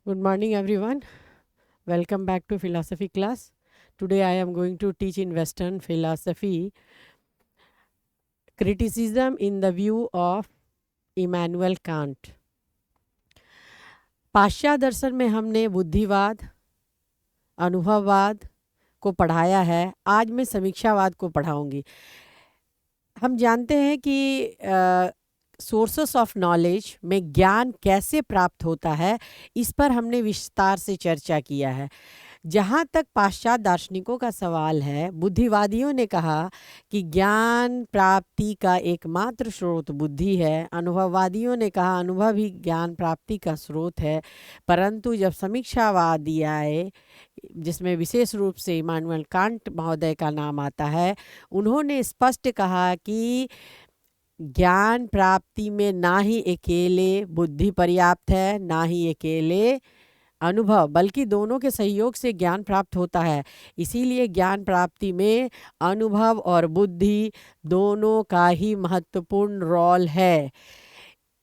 Good morning, everyone. Welcome back to philosophy class. Today, I am going to teach in Western philosophy criticism in the view of Immanuel Kant. पाश्चात्य दर्शन में हमने बुद्धिवाद, अनुभववाद को पढ़ाया है। आज मैं समीक्षावाद को पढ़ाऊंगी। हम जानते हैं कि सोर्सेस ऑफ नॉलेज में ज्ञान कैसे प्राप्त होता है, इस पर हमने विस्तार से चर्चा किया है। जहाँ तक पाश्चात्य दार्शनिकों का सवाल है, बुद्धिवादियों ने कहा कि ज्ञान प्राप्ति का एकमात्र स्रोत बुद्धि है। अनुभववादियों ने कहा अनुभव ही ज्ञान प्राप्ति का स्रोत है। परंतु जब समीक्षावादी आए, जिसमें विशेष रूप से इमानुएल कांट महोदय का नाम आता है, उन्होंने स्पष्ट कहा कि ज्ञान प्राप्ति में ना ही अकेले बुद्धि पर्याप्त है, ना ही अकेले अनुभव, बल्कि दोनों के सहयोग से ज्ञान प्राप्त होता है। इसीलिए ज्ञान प्राप्ति में अनुभव और बुद्धि दोनों का ही महत्वपूर्ण रोल है।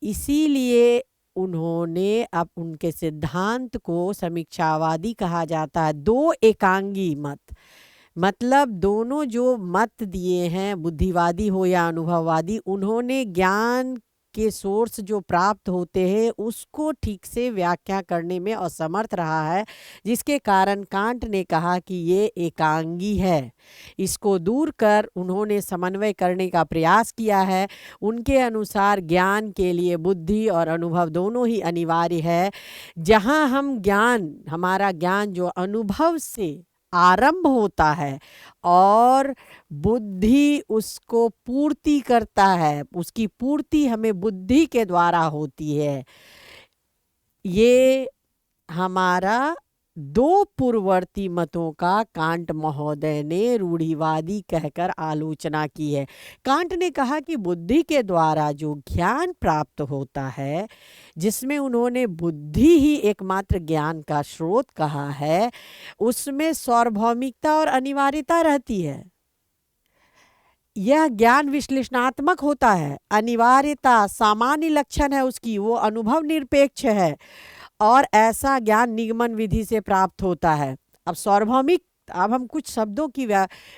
इसीलिए उन्होंने अब उनके सिद्धांत को समीक्षावादी कहा जाता है। दो एकांगी मत, मतलब दोनों जो मत दिए हैं, बुद्धिवादी हो या अनुभववादी, उन्होंने ज्ञान के सोर्स जो प्राप्त होते हैं उसको ठीक से व्याख्या करने में असमर्थ रहा है, जिसके कारण कांट ने कहा कि ये एकांगी है। इसको दूर कर उन्होंने समन्वय करने का प्रयास किया है। उनके अनुसार ज्ञान के लिए बुद्धि और अनुभव दोनों ही अनिवार्य है। जहाँ हमारा ज्ञान जो अनुभव से आरंभ होता है और बुद्धि उसको पूर्ति करता है, उसकी पूर्ति हमें बुद्धि के द्वारा होती है। ये हमारा दो पूर्ववर्ती मतों का कांट महोदय ने रूढ़िवादी कहकर आलोचना की है। कांट ने कहा कि बुद्धि के द्वारा जो ज्ञान प्राप्त होता है, जिसमें उन्होंने बुद्धि ही एकमात्र ज्ञान का स्रोत कहा है, उसमें सार्वभौमिकता और अनिवार्यता रहती है। यह ज्ञान विश्लेषणात्मक होता है। अनिवार्यता सामान्य लक्षण है उसकी, वो अनुभव निरपेक्ष है और ऐसा ज्ञान निगमन विधि से प्राप्त होता है। अब हम कुछ शब्दों की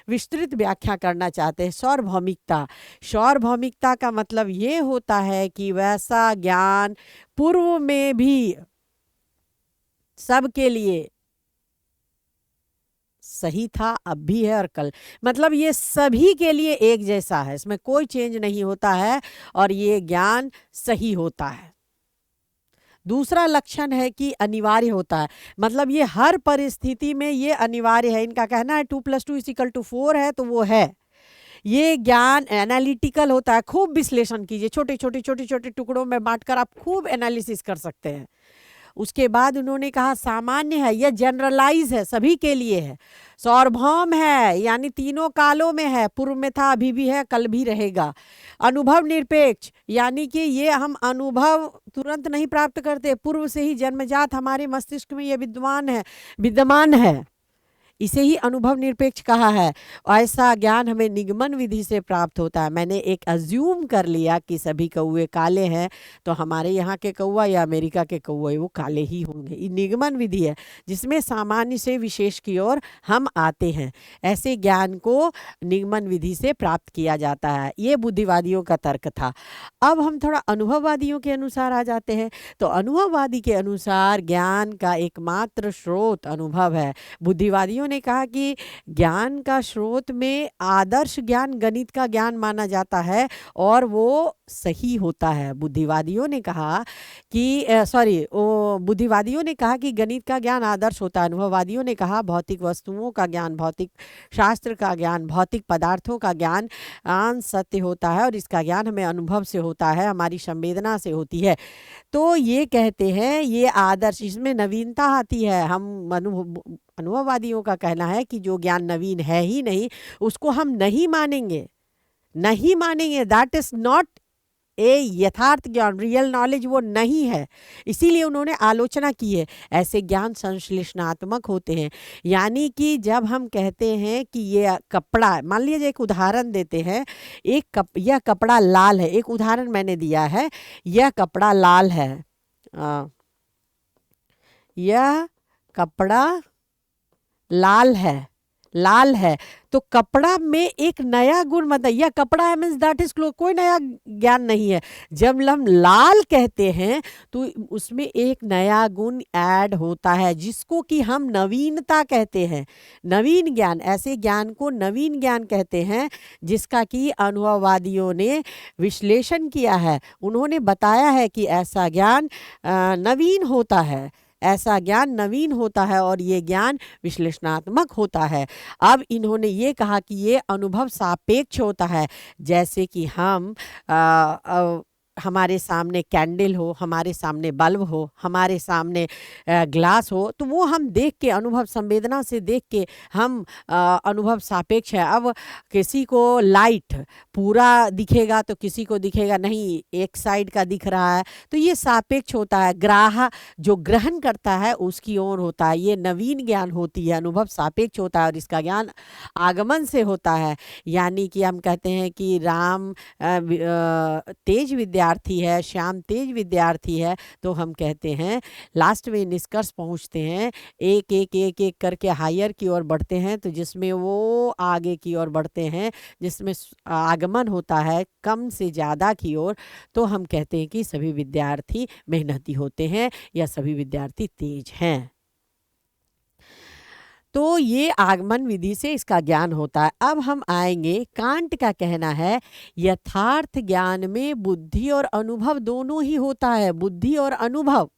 विस्तृत व्याख्या करना चाहते हैं। सार्वभौमिकता का मतलब ये होता है कि वैसा ज्ञान पूर्व में भी सबके लिए सही था, अब भी है और कल, मतलब ये सभी के लिए एक जैसा है, इसमें कोई चेंज नहीं होता है और ये ज्ञान सही होता है। दूसरा लक्षण है कि अनिवार्य होता है, मतलब ये हर परिस्थिति में ये अनिवार्य है। इनका कहना है 2+2=4 है तो वो है। ये ज्ञान एनालिटिकल होता है। खूब विश्लेषण कीजिए, छोटे छोटे टुकड़ों में बांटकर आप खूब एनालिसिस कर सकते हैं। उसके बाद उन्होंने कहा सामान्य है, यह जनरलाइज है, सभी के लिए है। सार्वभौम है, यानी तीनों कालों में है, पूर्व में था, अभी भी है, कल भी रहेगा। अनुभव निरपेक्ष, यानी कि ये हम अनुभव तुरंत नहीं प्राप्त करते, पूर्व से ही जन्मजात हमारे मस्तिष्क में ये विद्यमान है। इसे ही अनुभव निरपेक्ष कहा है। ऐसा ज्ञान हमें निगमन विधि से प्राप्त होता है। मैंने एक अज्यूम कर लिया कि सभी कौवे काले हैं, तो हमारे यहाँ के कौवा या अमेरिका के कौवे वो काले ही होंगे। ये निगमन विधि है जिसमें सामान्य से विशेष की ओर हम आते हैं। ऐसे ज्ञान को निगमन विधि से प्राप्त किया जाता है। ये बुद्धिवादियों का तर्क था। अब हम थोड़ा अनुभववादियों के अनुसार आ जाते हैं। तो अनुभववादी के अनुसार ज्ञान का एकमात्र स्रोत अनुभव है। बुद्धिवादियों ने कहा कि ज्ञान का स्रोत में आदर्श ज्ञान गणित का ज्ञान माना जाता है और वो सही होता है। बुद्धिवादियों ने कहा कि गणित का ज्ञान आदर्श होता है। अनुभववादियों ने कहा भौतिक वस्तुओं का ज्ञान, भौतिक शास्त्र का ज्ञान, भौतिक पदार्थों का ज्ञान सत्य होता है और इसका ज्ञान हमें अनुभव से होता है, हमारी संवेदना से होती है। तो ये कहते हैं ये आदर्श, इसमें नवीनता आती है। अनुभववादियों का कहना है कि जो ज्ञान नवीन है ही नहीं, उसको हम नहीं मानेंगे। दैट इज नॉट ए यथार्थ ज्ञान, रियल नॉलेज वो नहीं है। इसीलिए उन्होंने आलोचना की है। ऐसे ज्ञान संश्लेषणात्मक होते हैं, यानी कि जब हम कहते हैं कि ये कपड़ा, मान लीजिए एक उदाहरण देते हैं, यह कपड़ा लाल है, एक उदाहरण मैंने दिया है, यह कपड़ा लाल है, यह कपड़ा लाल है, लाल है। तो कपड़ा में एक नया गुण, मतलब यह कपड़ा है मीन्स दैट इज क्लोथ, कोई नया ज्ञान नहीं है। जब हम लाल कहते हैं तो उसमें एक नया गुण ऐड होता है जिसको कि हम नवीनता कहते हैं, नवीन ज्ञान। ऐसे ज्ञान को नवीन ज्ञान कहते हैं जिसका कि अनुभववादियों ने विश्लेषण किया है। उन्होंने बताया है कि ऐसा ज्ञान नवीन होता है, ऐसा ज्ञान नवीन होता है और ये ज्ञान विश्लेषणात्मक होता है। अब इन्होंने ये कहा कि ये अनुभव सापेक्ष होता है। जैसे कि हम हमारे सामने कैंडल हो, हमारे सामने बल्ब हो, हमारे सामने ग्लास हो, तो वो हम देख के अनुभव संवेदना से देख के हम अनुभव सापेक्ष है। अब किसी को लाइट पूरा दिखेगा तो किसी को दिखेगा नहीं, एक साइड का दिख रहा है, तो ये सापेक्ष होता है। जो ग्रहण करता है उसकी ओर होता है। ये नवीन ज्ञान होती है, अनुभव सापेक्ष होता है और इसका ज्ञान आगमन से होता है। यानी कि हम कहते हैं कि राम तेज विद्यार्थी है, श्याम तेज विद्यार्थी है, तो हम कहते हैं लास्ट में निष्कर्ष पहुंचते हैं, एक एक एक एक करके हायर की ओर बढ़ते हैं, तो जिसमें वो आगे की ओर बढ़ते हैं, जिसमें आगमन होता है कम से ज़्यादा की ओर, तो हम कहते हैं कि सभी विद्यार्थी मेहनती होते हैं या सभी विद्यार्थी तेज हैं। तो ये आगमन विधि से इसका ज्ञान होता है। अब हम आएंगे, कांट का कहना है यथार्थ ज्ञान में बुद्धि और अनुभव दोनों ही होता है। बुद्धि और अनुभव,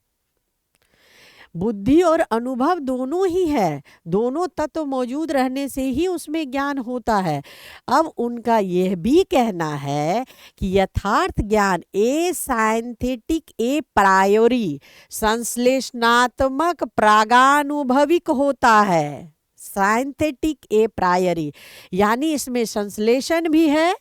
बुद्धि और अनुभव दोनों ही है, दोनों तत्व मौजूद रहने से ही उसमें ज्ञान होता है। अब उनका यह भी कहना है कि यथार्थ ज्ञान ए साइंथेटिक ए प्रायोरी, संश्लेषणात्मक प्रागानुभविक होता है। साइंथेटिक ए प्रायरी यानी इसमें संश्लेषण भी है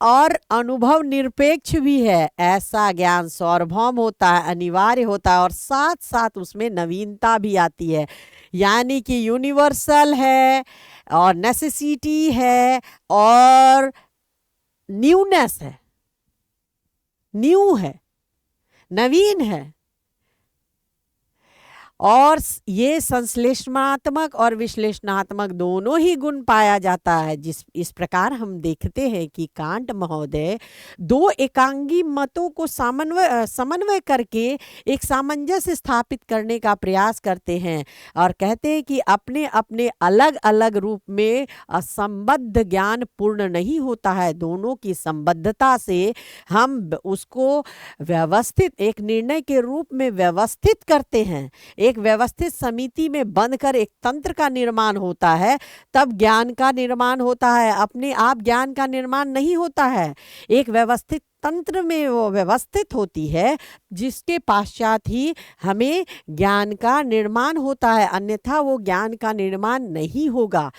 और अनुभव निरपेक्ष भी है। ऐसा ज्ञान सार्वभौम होता है, अनिवार्य होता है और साथ साथ उसमें नवीनता भी आती है। यानी कि यूनिवर्सल है और नेसेसिटी है और न्यूनेस है, न्यू है, नवीन है। और ये संश्लेषणात्मक और विश्लेषणात्मक दोनों ही गुण पाया जाता है। इस प्रकार हम देखते हैं कि कांट महोदय दो एकांगी मतों को समन्वय करके एक सामंजस्य स्थापित करने का प्रयास करते हैं और कहते हैं कि अपने अपने अलग अलग रूप में असंबद्ध ज्ञान पूर्ण नहीं होता है। दोनों की संबद्धता से हम उसको व्यवस्थित एक निर्णय के रूप में व्यवस्थित करते हैं, एक व्यवस्थित समिति में बंधकर एक तंत्र का निर्माण होता है, तब ज्ञान का निर्माण होता है। अपने आप ज्ञान का निर्माण नहीं होता है, एक व्यवस्थित तंत्र में वो व्यवस्थित होती है जिसके पश्चात ही हमें ज्ञान का निर्माण होता है, अन्यथा वो ज्ञान का निर्माण नहीं होगा।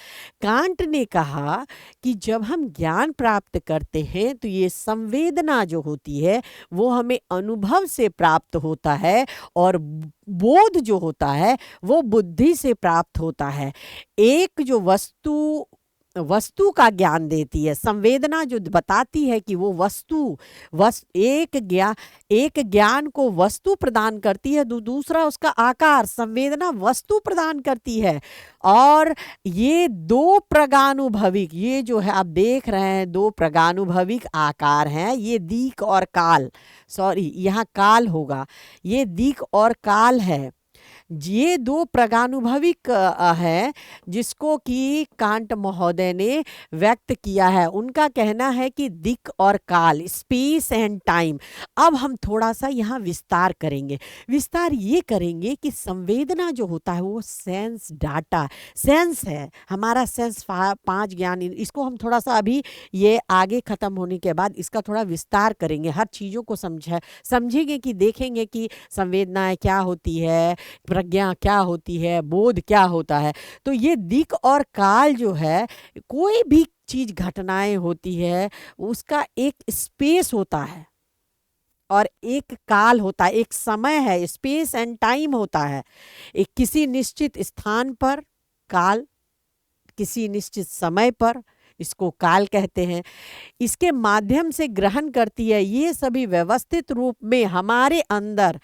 कांट ने कहा कि जब हम ज्ञान प्राप्त करते हैं तो ये संवेदना जो होती है वो हमें अनुभव से प्राप्त होता है और बोध जो होता है वो बुद्धि से प्राप्त होता है। एक जो वस्तु का ज्ञान देती है, संवेदना जो बताती है कि वो एक ज्ञान को वस्तु प्रदान करती है, दूसरा उसका आकार, संवेदना वस्तु प्रदान करती है। और ये दो प्रगानुभविक, ये जो है आप देख रहे हैं दो प्रगानुभविक आकार हैं, ये दिक् और काल, सॉरी यहाँ काल होगा, ये दिक् और काल है। ये दो प्रगानुभविक है जिसको कि कांट महोदय ने व्यक्त किया है। उनका कहना है कि दिक् और काल, स्पेस एंड टाइम। अब हम थोड़ा सा यहाँ विस्तार करेंगे, विस्तार ये करेंगे कि संवेदना जो होता है वो सेंस डाटा, सेंस है हमारा, सेंस पांच ज्ञान, इसको हम थोड़ा सा अभी ये आगे खत्म होने के बाद इसका थोड़ा विस्तार करेंगे, हर चीज़ों को समझेंगे कि देखेंगे कि संवेदनाएं क्या होती है, प्रज्ञा क्या होती है, बोध क्या होता है। तो ये दिक् और काल जो है, कोई भी चीज घटनाएं होती है उसका एक स्पेस होता है और एक काल होता है, एक समय है, स्पेस एंड टाइम होता है। एक किसी निश्चित स्थान पर काल, किसी निश्चित समय पर, इसको काल कहते हैं। इसके माध्यम से ग्रहण करती है, ये सभी व्यवस्थित रूप में हमारे अंदर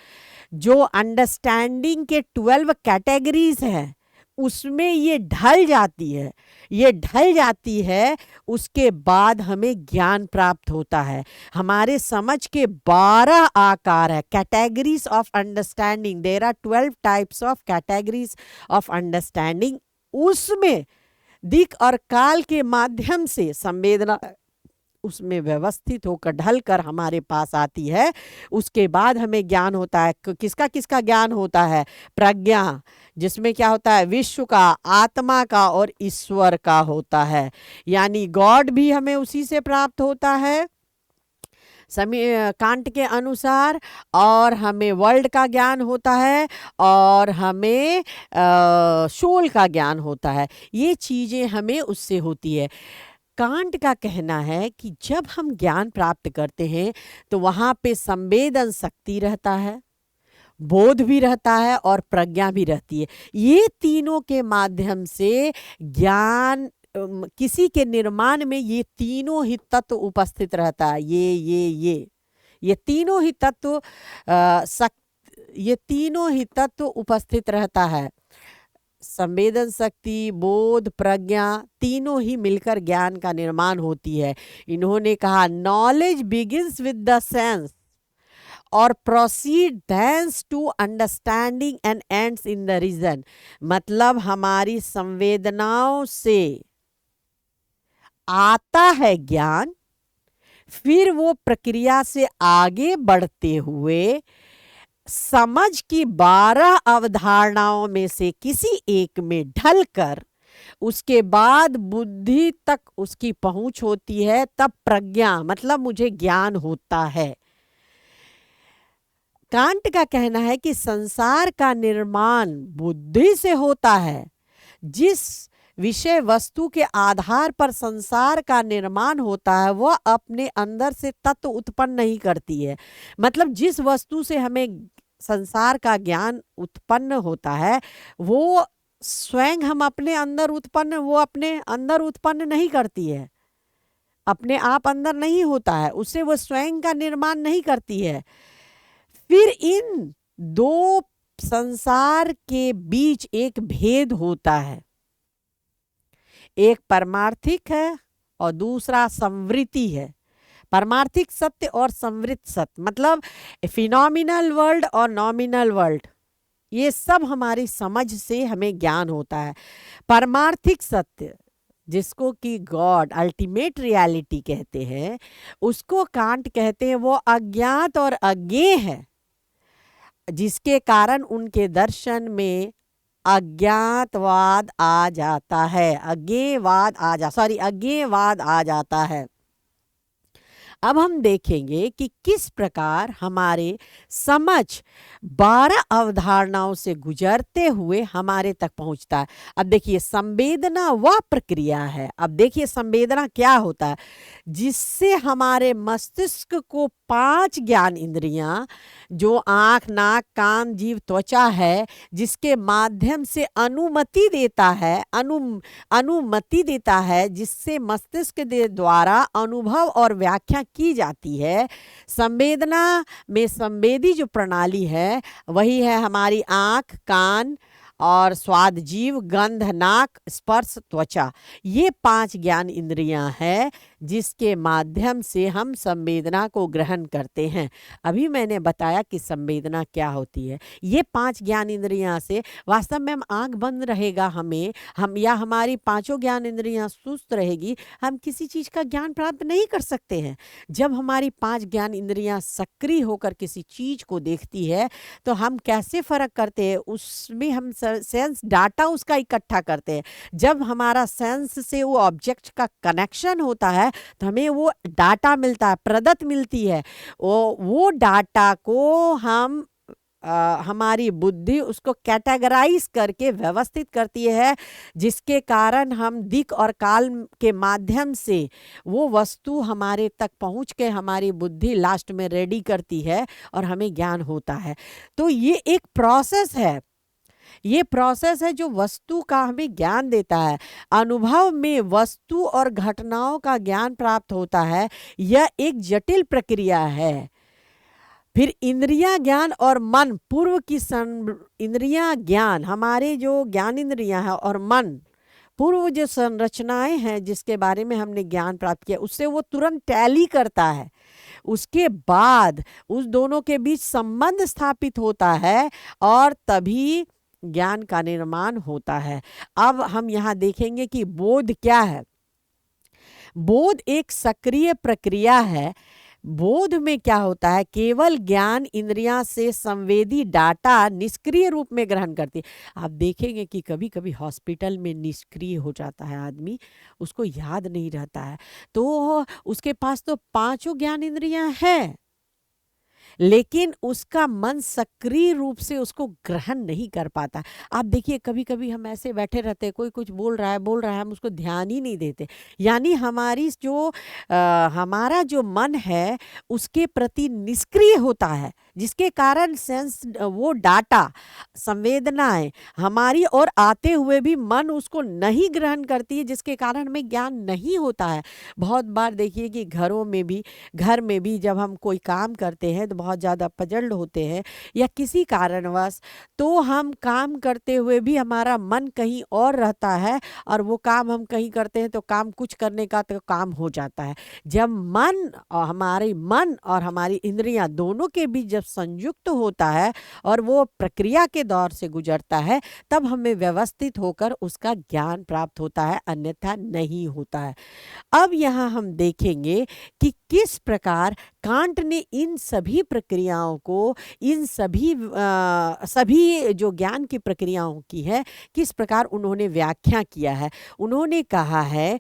जो अंडरस्टैंडिंग के 12 कैटेगरीज हैं उसमें ये ढल जाती है, ये ढल जाती है, उसके बाद हमें ज्ञान प्राप्त होता है। हमारे समझ के 12 आकार है, categories of understanding, there are 12 types of categories of understanding. उसमें दिक और काल के माध्यम से संवेदना उसमें व्यवस्थित होकर ढलकर हमारे पास आती है। उसके बाद हमें ज्ञान होता है। किसका किसका ज्ञान होता है? प्रज्ञा, जिसमें क्या होता है? विश्व का, आत्मा का और ईश्वर का होता है। यानी गॉड भी हमें उसी से प्राप्त होता है कांट के अनुसार, और हमें वर्ल्ड का ज्ञान होता है, और हमें सोल का ज्ञान होता है। ये चीज़ें हमें उससे होती है। कांट का कहना है कि जब हम ज्ञान प्राप्त करते हैं तो वहाँ पे संवेदन शक्ति रहता है, बोध भी रहता है और प्रज्ञा भी रहती है। ये तीनों के माध्यम से ज्ञान किसी के निर्माण में ये तीनों ही तत्व उपस्थित रहता है। ये तीनों ही तत्व ये तीनों ही तत्व उपस्थित रहता है। संवेदन शक्ति, बोध, प्रज्ञा तीनों ही मिलकर ज्ञान का निर्माण होती है। इन्होंने कहा knowledge begins with the sense और proceed thanks to understanding and ends in the reason. मतलब हमारी संवेदनाओं से आता है ज्ञान, फिर वो प्रक्रिया से आगे बढ़ते हुए समझ की 12 अवधारणाओं में से किसी एक में ढलकर उसके बाद बुद्धि तक उसकी पहुंच होती है। तब प्रज्ञा मतलब मुझे ज्ञान होता है। कांट का कहना है कि संसार का निर्माण बुद्धि से होता है। जिस विषय वस्तु के आधार पर संसार का निर्माण होता है वह अपने अंदर से तत्व उत्पन्न नहीं करती है। मतलब जिस वस्तु से हमें संसार का ज्ञान उत्पन्न होता है वो स्वयं हम अपने अंदर उत्पन्न, वो अपने अंदर उत्पन्न नहीं करती है, अपने आप अंदर नहीं होता है, उससे वो स्वयं का निर्माण नहीं करती है। फिर इन दो संसार के बीच एक भेद होता है, एक परमार्थिक है और दूसरा संवृत्ति है। परमार्थिक सत्य और संवृत्त सत्य मतलब फिनोमिनल वर्ल्ड और नॉमिनल वर्ल्ड, ये सब हमारी समझ से हमें ज्ञान होता है। परमार्थिक सत्य जिसको कि गॉड अल्टीमेट रियलिटी कहते हैं, उसको कांट कहते हैं वो अज्ञात और अज्ञेय है, जिसके कारण उनके दर्शन में अज्ञातवाद आ जाता है, अज्ञेयवाद आ जाता है। अब हम देखेंगे कि किस प्रकार हमारे समझ 12 अवधारणाओं से गुजरते हुए हमारे तक पहुंचता है। अब देखिए संवेदना वह प्रक्रिया है, अब देखिए संवेदना क्या होता है, जिससे हमारे मस्तिष्क को 5 ज्ञान इंद्रियां जो आँख, नाक, कान, जीभ, त्वचा है, जिसके माध्यम से अनुमति देता है जिससे मस्तिष्क द्वारा अनुभव और व्याख्या की जाती है। संवेदना में संवेदी जो प्रणाली है वही है हमारी आँख, कान और स्वाद जीव, गंध नाक, स्पर्श त्वचा। ये 5 ज्ञान इंद्रियां हैं जिसके माध्यम से हम संवेदना को ग्रहण करते हैं। अभी मैंने बताया कि संवेदना क्या होती है। ये 5 ज्ञान इंद्रियां से वास्तव में हम आंख बंद रहेगा हम या हमारी 5 ज्ञान इंद्रियां सुस्त रहेगी, हम किसी चीज़ का ज्ञान प्राप्त नहीं कर सकते हैं। जब हमारी 5 ज्ञान इंद्रियां सक्रिय होकर किसी चीज़ को देखती है तो हम कैसे फर्क करते हैं, उसमें हम सेंस डाटा उसका इकट्ठा करते हैं। जब हमारा सेंस से वो ऑब्जेक्ट का कनेक्शन होता है तो हमें वो डाटा मिलता है, प्रदत्त मिलती है। वो डाटा को हम हमारी बुद्धि उसको कैटेगराइज करके व्यवस्थित करती है, जिसके कारण हम दिक और काल के माध्यम से वो वस्तु हमारे तक पहुंच के हमारी बुद्धि लास्ट में रेडी करती है और हमें ज्ञान होता है। तो ये एक प्रोसेस है, ये प्रोसेस है जो वस्तु का हमें ज्ञान देता है। अनुभव में वस्तु और घटनाओं का ज्ञान प्राप्त होता है। यह एक जटिल प्रक्रिया है। फिर इंद्रिया ज्ञान और मन पूर्व की इंद्रिया ज्ञान, हमारे जो ज्ञान इंद्रियां है, और मन पूर्व जो संरचनाएं हैं जिसके बारे में हमने ज्ञान प्राप्त किया उससे वो तुरंत टैली करता है। उसके बाद उस दोनों के बीच संबंध स्थापित होता है और तभी ज्ञान का निर्माण होता है। अब हम यहाँ देखेंगे कि बोध क्या है। बोध एक सक्रिय प्रक्रिया है। बोध में क्या होता है, केवल ज्ञान इंद्रियां से संवेदी डाटा निष्क्रिय रूप में ग्रहण करती है। आप देखेंगे कि कभी कभी हॉस्पिटल में निष्क्रिय हो जाता है आदमी, उसको याद नहीं रहता है, तो उसके पास तो पांचों ज्ञान इंद्रियां हैं लेकिन उसका मन सक्रिय रूप से उसको ग्रहण नहीं कर पाता। आप देखिए कभी कभी हम ऐसे बैठे रहते हैं, कोई कुछ बोल रहा है, हम उसको ध्यान ही नहीं देते। यानी हमारी जो हमारा जो मन है उसके प्रति निष्क्रिय होता है, जिसके कारण सेंस वो डाटा संवेदनाएं हमारी ओर आते हुए भी मन उसको नहीं ग्रहण करती है, जिसके कारण हमें ज्ञान नहीं होता है। बहुत बार देखिए कि घर में भी जब हम कोई काम करते हैं तो बहुत ज़्यादा पजल्ड होते हैं या किसी कारणवश, तो हम काम करते हुए भी हमारा मन कहीं और रहता है और वो काम हम कहीं करते हैं तो काम कुछ करने का तो काम हो जाता है। जब मन और हमारी इंद्रियां दोनों के बीच जब संयुक्त होता है और वो प्रक्रिया के दौर से गुजरता है, तब हमें व्यवस्थित होकर उसका ज्ञान प्राप्त होता है, अन्यथा नहीं होता है। अब यहाँ हम देखेंगे कि किस प्रकार कांट ने इन सभी प्रक्रियाओं को, इन सभी जो ज्ञान की प्रक्रियाओं की है, किस प्रकार उन्होंने व्याख्या किया है। उन्होंने कहा है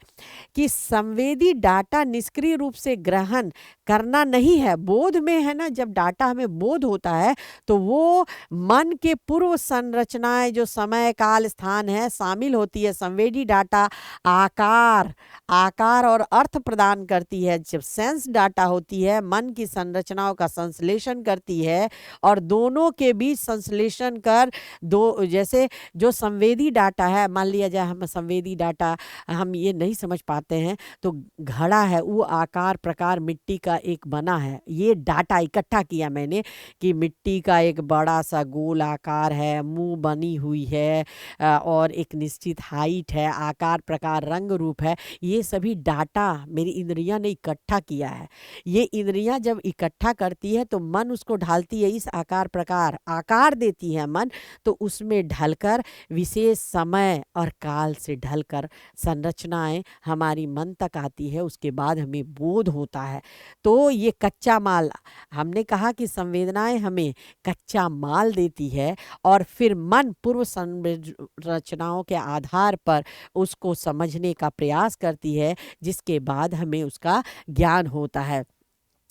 कि संवेदी डाटा निष्क्रिय रूप से ग्रहण करना नहीं है। बोध में है ना, जब डाटा हमें बोध होता है तो वो मन के पूर्व संरचनाएं जो समय काल स्थान है शामिल होती है। संवेदी डाटा आकार और अर्थ प्रदान करती है। जब सेंस डाटा होती है मन की संरचनाओं का संश्लेषण करती है और दोनों के बीच संश्लेषण कर दो, जैसे जो संवेदी डाटा है, मान लिया जाए हम संवेदी डाटा हम ये नहीं समझ पाते हैं तो घड़ा है, वो आकार प्रकार मिट्टी का एक बना है, ये डाटा इकट्ठा किया मैंने कि मिट्टी का एक बड़ा सा गोल आकार है, मुंह बनी हुई है और एक निश्चित हाइट है, आकार प्रकार रंग रूप है। ये सभी डाटा मेरी इंद्रियां ने इकट्ठा किया है। ये इंद्रियां जब इकट्ठा करती है तो मन उसको ढालती है, इस आकार प्रकार आकार देती है मन, तो उसमें ढलकर विशेष समय और काल से ढलकर संरचनाएं हमारी मन तक आती है। उसके बाद हमें बोध होता है। तो ये कच्चा माल, हमने कहा कि संवेदनाएं हमें कच्चा माल देती है और फिर मन पूर्व संरचनाओं के आधार पर उसको समझने का प्रयास करती है, जिसके बाद हमें उसका ज्ञान होता है।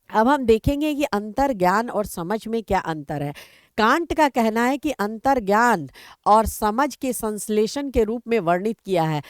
अब हम देखेंगे कि अंतर ज्ञान और समझ में क्या अंतर है। कांट का कहना है कि अंतर ज्ञान और समझ के संश्लेषण के रूप में वर्णित किया है।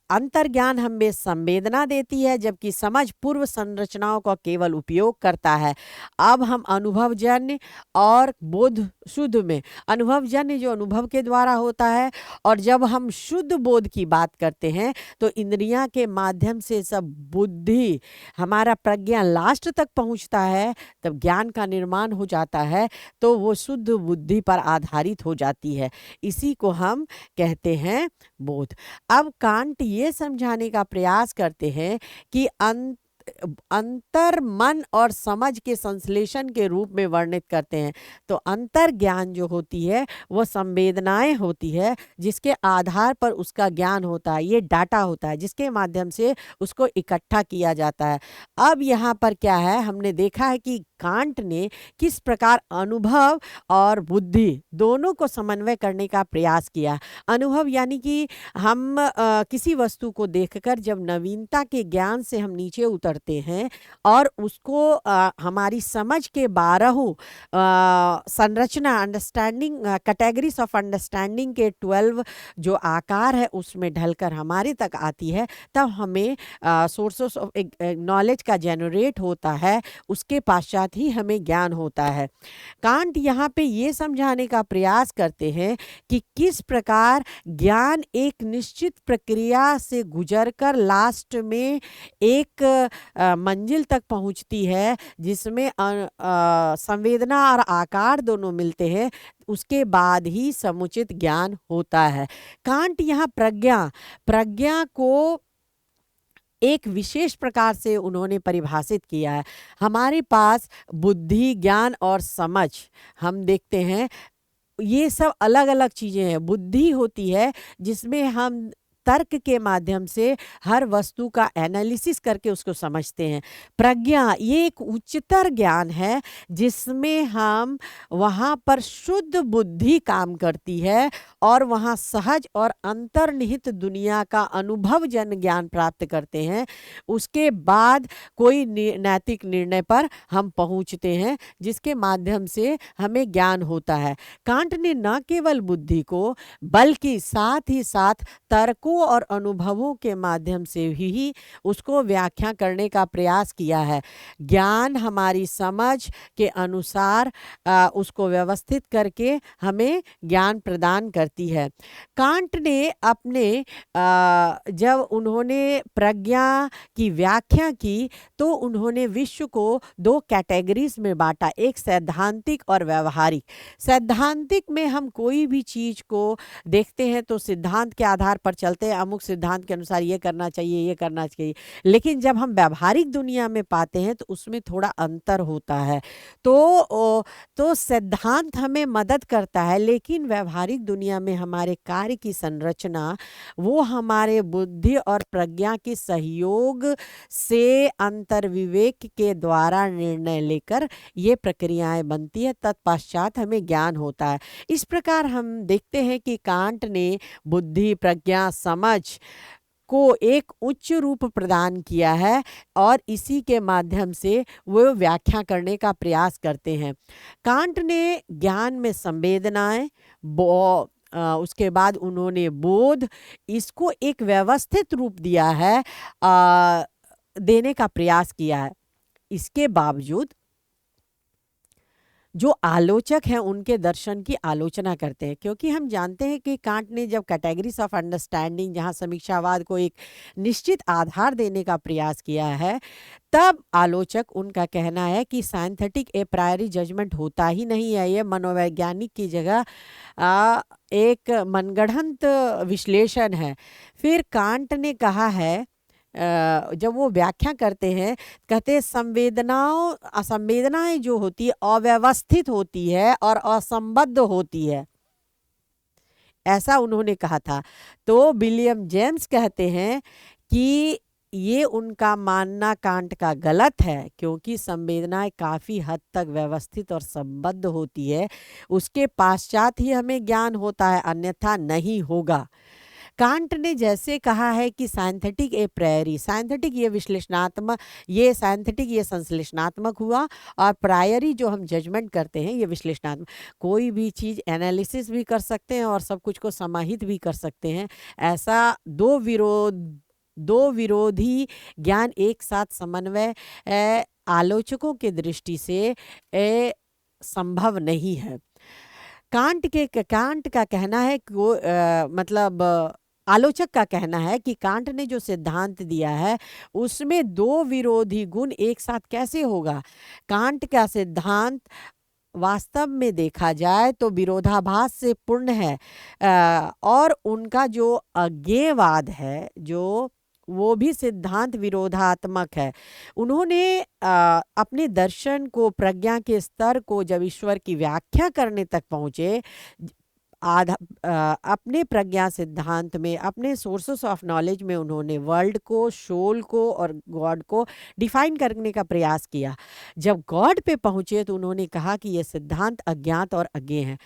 अंतर ज्ञान हमें संवेदना देती है जबकि समझ पूर्व संरचनाओं का केवल उपयोग करता है। अब हम अनुभवजन्य और बोध शुद्ध में, अनुभवजन्य जो अनुभव के द्वारा होता है, और जब हम शुद्ध बोध की बात करते हैं तो इंद्रियां के माध्यम से सब बुद्धि हमारा प्रज्ञा लास्ट तक पहुंचता है, तब ज्ञान का निर्माण हो जाता है, तो वो शुद्ध बुद्धि पर आधारित हो जाती है। इसी को हम कहते हैं बोध। अब कांट ये समझाने का प्रयास करते हैं कि अंतर मन और समझ के संश्लेषण के रूप में वर्णित करते हैं। तो अंतर ज्ञान जो होती है वो संवेदनाएं होती है जिसके आधार पर उसका ज्ञान होता है, ये डाटा होता है जिसके माध्यम से उसको इकट्ठा किया जाता है। अब यहाँ पर क्या है, हमने देखा है कि कांट ने किस प्रकार अनुभव और बुद्धि दोनों को समन्वय करने का प्रयास किया। अनुभव यानी कि हम किसी वस्तु को देखकर जब नवीनता के ज्ञान से हम नीचे उतरते हैं और उसको हमारी समझ के 12 संरचना अंडरस्टैंडिंग कैटेगरीज ऑफ अंडरस्टैंडिंग के 12 जो आकार है उसमें ढलकर हमारे तक आती है, तब हमें सोर्सेस ऑफ नॉलेज का जनरेट होता है। उसके पश्चात पश्चात ही हमें ज्ञान होता है। कांट यहाँ पे ये समझाने का प्रयास करते हैं कि किस प्रकार ज्ञान एक निश्चित प्रक्रिया से गुजरकर लास्ट में एक मंजिल तक पहुँचती है, जिसमें संवेदना और आकार दोनों मिलते हैं, उसके बाद ही समुचित ज्ञान होता है। कांट यहाँ प्रज्ञा को एक विशेष प्रकार से उन्होंने परिभाषित किया है। हमारे पास बुद्धि, ज्ञान और समझ, हम देखते हैं ये सब अलग अलग चीज़ें हैं। बुद्धि होती है जिसमें हम तर्क के माध्यम से हर वस्तु का एनालिसिस करके उसको समझते हैं। प्रज्ञा ये एक उच्चतर ज्ञान है जिसमें हम वहाँ पर शुद्ध बुद्धि काम करती है और वहाँ सहज और अंतर्निहित दुनिया का अनुभवजन्य ज्ञान प्राप्त करते हैं। उसके बाद कोई नैतिक निर्णय पर हम पहुँचते हैं जिसके माध्यम से हमें ज्ञान होता है। कांट ने न केवल बुद्धि को बल्कि साथ ही साथ तर्कों और अनुभवों के माध्यम से ही उसको व्याख्या करने का प्रयास किया है। ज्ञान हमारी समझ के अनुसार उसको व्यवस्थित करके हमें ज्ञान प्रदान करती है। कांट ने अपने जब उन्होंने प्रज्ञा की व्याख्या की तो उन्होंने विश्व को दो कैटेगरीज में बांटा, एक सैद्धांतिक और व्यवहारिक। सैद्धांतिक में हम कोई भी चीज को देखते हैं तो सिद्धांत के आधार पर चलते हैं, अमुक सिद्धांत के अनुसार ये करना चाहिए, ये करना चाहिए। लेकिन जब हम व्यवहारिक दुनिया में पाते हैं तो उसमें थोड़ा अंतर होता है। तो सिद्धांत हमें मदद करता है, लेकिन व्यवहारिक दुनिया में हमारे कार्य की संरचना वो हमारे बुद्धि और प्रज्ञा के सहयोग से अंतर्विवेक के द्वारा निर्णय लेकर ये प्रक्रियाएं बनती है, तत्पश्चात हमें ज्ञान होता है। इस प्रकार हम देखते हैं कि कांट ने बुद्धि, प्रज्ञा, समझ को एक उच्च रूप प्रदान किया है और इसी के माध्यम से वो व्याख्या करने का प्रयास करते हैं। कांट ने ज्ञान में संवेदनाएं, उसके बाद उन्होंने बोध, इसको एक व्यवस्थित रूप दिया है, देने का प्रयास किया है। इसके बावजूद जो आलोचक हैं उनके दर्शन की आलोचना करते हैं, क्योंकि हम जानते हैं कि कांट ने जब कैटेगरीज ऑफ अंडरस्टैंडिंग, जहां समीक्षावाद को एक निश्चित आधार देने का प्रयास किया है, तब आलोचक उनका कहना है कि साइंथेटिक ए प्रायरी जजमेंट होता ही नहीं है, ये मनोवैज्ञानिक की जगह एक मनगढ़ंत विश्लेषण है। फिर कांट ने कहा है, जब वो व्याख्या करते हैं, कहते हैं संवेदनाएं जो होती है अव्यवस्थित होती है और असंबद्ध होती है, ऐसा उन्होंने कहा था। तो विलियम जेम्स कहते हैं कि ये उनका मानना कांट का गलत है, क्योंकि संवेदनाएं काफ़ी हद तक व्यवस्थित और संबद्ध होती है, उसके पश्चात ही हमें ज्ञान होता है, अन्यथा नहीं होगा। कांट ने जैसे कहा है कि साइंथेटिक ए प्रायरी, साइंथेटिक ये विश्लेषणात्मक, ये साइंथेटिक ये संश्लेषणात्मक हुआ, और प्रायरी जो हम जजमेंट करते हैं ये विश्लेषणात्मक। कोई भी चीज़ एनालिसिस भी कर सकते हैं और सब कुछ को समाहित भी कर सकते हैं, ऐसा दो विरोधी ज्ञान एक साथ समन्वय आलोचकों के दृष्टि से संभव नहीं है। कांट का कहना है कि आलोचक का कहना है कि कांट ने जो सिद्धांत दिया है उसमें दो विरोधी गुण एक साथ कैसे होगा। कांट का सिद्धांत वास्तव में देखा जाए तो विरोधाभास से पूर्ण है, और उनका जो अज्ञेयवाद है जो वो भी सिद्धांत विरोधात्मक है। उन्होंने अपने दर्शन को, प्रज्ञा के स्तर को जब ईश्वर की व्याख्या करने तक पहुँचे, अपने प्रज्ञा सिद्धांत में, अपने सोर्सेस ऑफ नॉलेज में उन्होंने वर्ल्ड को, सोल को और गॉड को डिफाइन करने का प्रयास किया। जब गॉड पे पहुँचे तो उन्होंने कहा कि ये सिद्धांत अज्ञात और अज्ञेय है।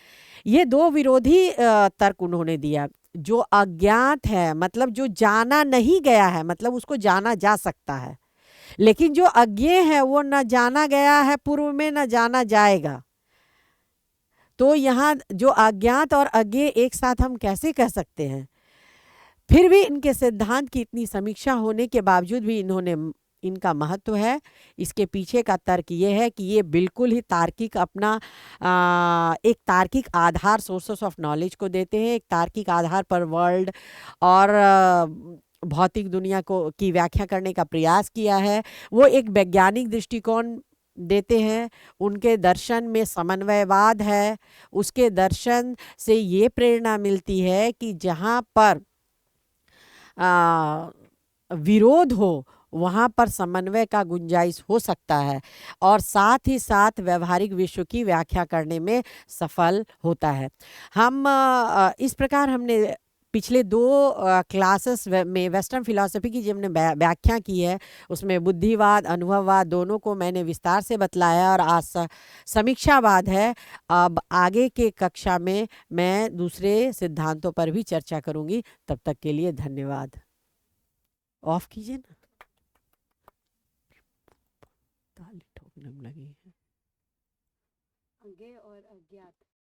ये दो विरोधी तर्क उन्होंने दिया। जो अज्ञात है मतलब जो जाना नहीं गया है, मतलब उसको जाना जा सकता है, लेकिन जो अज्ञेय है वो न जाना गया है पूर्व में, न जाना जाएगा। तो यहाँ जो अज्ञात और अज्ञेय एक साथ हम कैसे कह सकते हैं। फिर भी इनके सिद्धांत की इतनी समीक्षा होने के बावजूद भी इन्होंने इनका महत्व है। इसके पीछे का तर्क ये है कि ये बिल्कुल ही तार्किक अपना एक तार्किक आधार, सोर्सेस ऑफ नॉलेज को देते हैं, एक तार्किक आधार पर वर्ल्ड और भौतिक दुनिया को की व्याख्या करने का प्रयास किया है। वो एक वैज्ञानिक दृष्टिकोण देते हैं। उनके दर्शन में समन्वयवाद है। उसके दर्शन से ये प्रेरणा मिलती है कि जहाँ पर आ, विरोध हो वहाँ पर समन्वय का गुंजाइश हो सकता है, और साथ ही साथ व्यवहारिक विश्व की व्याख्या करने में सफल होता है। हम इस प्रकार हमने पिछले दो क्लासेस में वेस्टर्न फिलॉसफी की जो हमने व्याख्या की है, उसमें बुद्धिवाद, अनुभववाद दोनों को मैंने विस्तार से बतलाया, और आज समीक्षावाद है। अब आगे के कक्षा में मैं दूसरे सिद्धांतों पर भी चर्चा करूंगी। तब तक के लिए धन्यवाद। ऑफ कीजिए ना, ताली ठोकने में लगी है। अज्ञेय और अज्ञात।